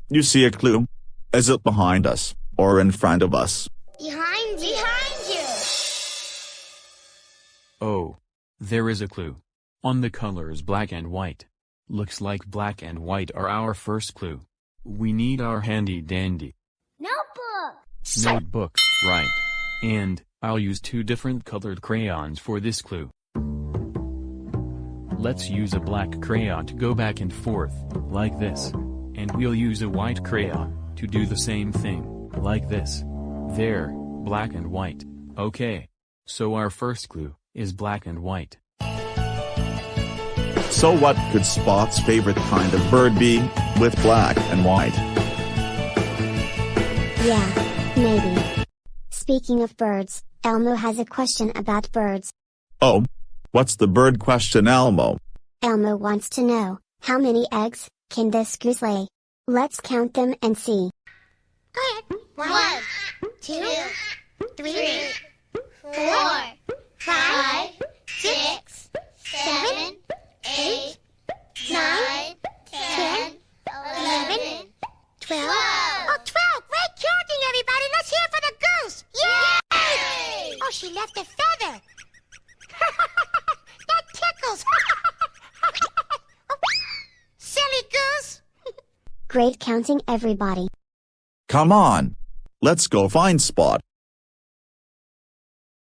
You see a clue? Is it behind us, or in front of us? Behind you. Behind you. Oh. There is a clue. On the colors black and white. Looks like black and white are our first clue. We need our handy dandy notebook, right. And, I'll use 2 different colored crayons for this clue. Let's use a black crayon to go back and forth, like this. And we'll use a white crayon, to do the same thing, like this. There, black and white. Okay. So our first clue is black and white. So what could Spot's favorite kind of bird be, with black and white? Yeah, maybe. Speaking of birds, Elmo has a question about birds. Oh? What's the bird question, Elmo? Elmo wants to know, how many eggs can this goose lay? Let's count them and see. Go ahead. 1, 2, 3, 4, 5, 6, 7, 8, 9, 10, 11, 12. Oh, 12! Great counting, everybody! Let's hear for the goose! Yay! Oh, she left a feather! That tickles! Silly goose! Great counting, everybody. Come on. Let's go find Spot.